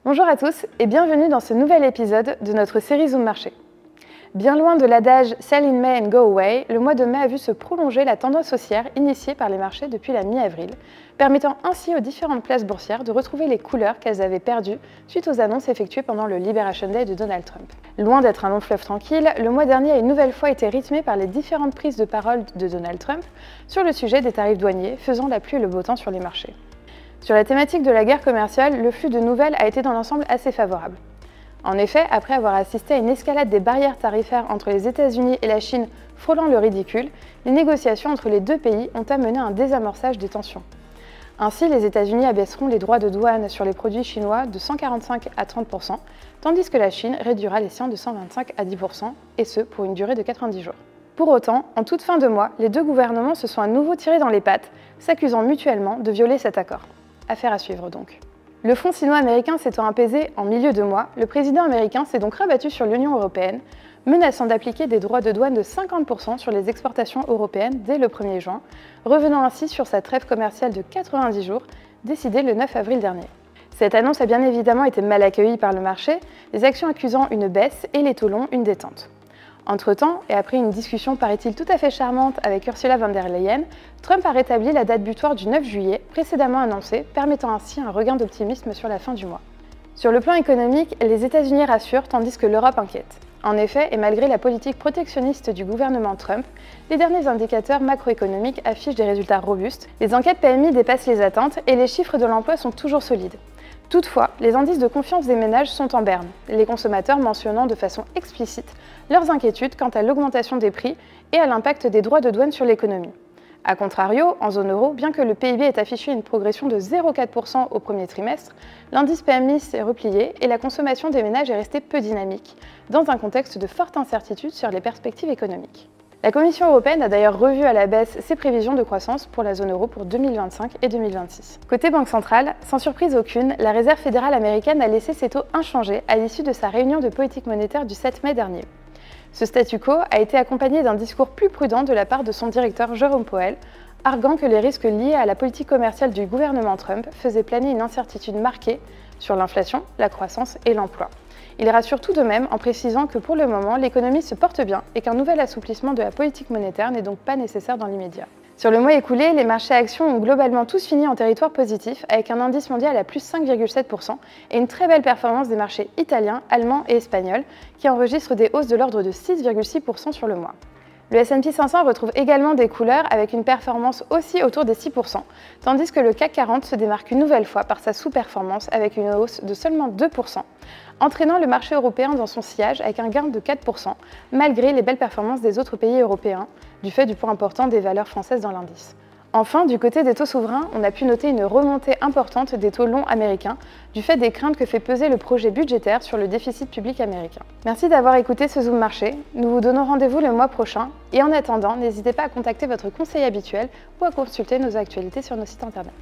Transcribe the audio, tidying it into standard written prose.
Bonjour à tous et bienvenue dans ce nouvel épisode de notre série Zoom Marché. Bien loin de l'adage « Sell in May and go away », le mois de mai a vu se prolonger la tendance haussière initiée par les marchés depuis la mi-avril, permettant ainsi aux différentes places boursières de retrouver les couleurs qu'elles avaient perdues suite aux annonces effectuées pendant le Liberation Day de Donald Trump. Loin d'être un long fleuve tranquille, le mois dernier a une nouvelle fois été rythmé par les différentes prises de parole de Donald Trump sur le sujet des tarifs douaniers, faisant la pluie et le beau temps sur les marchés. Sur la thématique de la guerre commerciale, le flux de nouvelles a été dans l'ensemble assez favorable. En effet, après avoir assisté à une escalade des barrières tarifaires entre les États-Unis et la Chine frôlant le ridicule, les négociations entre les deux pays ont amené un désamorçage des tensions. Ainsi, les États-Unis abaisseront les droits de douane sur les produits chinois de 145 à 30%, tandis que la Chine réduira les siens de 125 à 10%, et ce pour une durée de 90 jours. Pour autant, en toute fin de mois, les deux gouvernements se sont à nouveau tirés dans les pattes, s'accusant mutuellement de violer cet accord. Affaire à suivre donc. Le front sino-américain s'étant apaisé en milieu de mois, le président américain s'est donc rabattu sur l'Union européenne, menaçant d'appliquer des droits de douane de 50% sur les exportations européennes dès le 1er juin, revenant ainsi sur sa trêve commerciale de 90 jours, décidée le 9 avril dernier. Cette annonce a bien évidemment été mal accueillie par le marché, les actions accusant une baisse et les taux longs une détente. Entre-temps, et après une discussion paraît-il tout à fait charmante avec Ursula von der Leyen, Trump a rétabli la date butoir du 9 juillet, précédemment annoncée, permettant ainsi un regain d'optimisme sur la fin du mois. Sur le plan économique, les États-Unis rassurent tandis que l'Europe inquiète. En effet, et malgré la politique protectionniste du gouvernement Trump, les derniers indicateurs macroéconomiques affichent des résultats robustes, les enquêtes PMI dépassent les attentes et les chiffres de l'emploi sont toujours solides. Toutefois, les indices de confiance des ménages sont en berne, les consommateurs mentionnant de façon explicite leurs inquiétudes quant à l'augmentation des prix et à l'impact des droits de douane sur l'économie. A contrario, en zone euro, bien que le PIB ait affiché une progression de 0,4% au premier trimestre, l'indice PMI s'est replié et la consommation des ménages est restée peu dynamique, dans un contexte de forte incertitude sur les perspectives économiques. La Commission européenne a d'ailleurs revu à la baisse ses prévisions de croissance pour la zone euro pour 2025 et 2026. Côté banque centrale, sans surprise aucune, la Réserve fédérale américaine a laissé ses taux inchangés à l'issue de sa réunion de politique monétaire du 7 mai dernier. Ce statu quo a été accompagné d'un discours plus prudent de la part de son directeur Jérôme Powell, arguant que les risques liés à la politique commerciale du gouvernement Trump faisaient planer une incertitude marquée sur l'inflation, la croissance et l'emploi. Il rassure tout de même en précisant que pour le moment, l'économie se porte bien et qu'un nouvel assouplissement de la politique monétaire n'est donc pas nécessaire dans l'immédiat. Sur le mois écoulé, les marchés actions ont globalement tous fini en territoire positif avec un indice mondial à plus 5,7% et une très belle performance des marchés italiens, allemands et espagnols qui enregistrent des hausses de l'ordre de 6,6% sur le mois. Le S&P 500 retrouve également des couleurs avec une performance aussi autour des 6%, tandis que le CAC 40 se démarque une nouvelle fois par sa sous-performance avec une hausse de seulement 2%, entraînant le marché européen dans son sillage avec un gain de 4%, malgré les belles performances des autres pays européens, du fait du poids important des valeurs françaises dans l'indice. Enfin, du côté des taux souverains, on a pu noter une remontée importante des taux longs américains, du fait des craintes que fait peser le projet budgétaire sur le déficit public américain. Merci d'avoir écouté ce Zoom Marché, nous vous donnons rendez-vous le mois prochain, et en attendant, n'hésitez pas à contacter votre conseiller habituel ou à consulter nos actualités sur nos sites internet.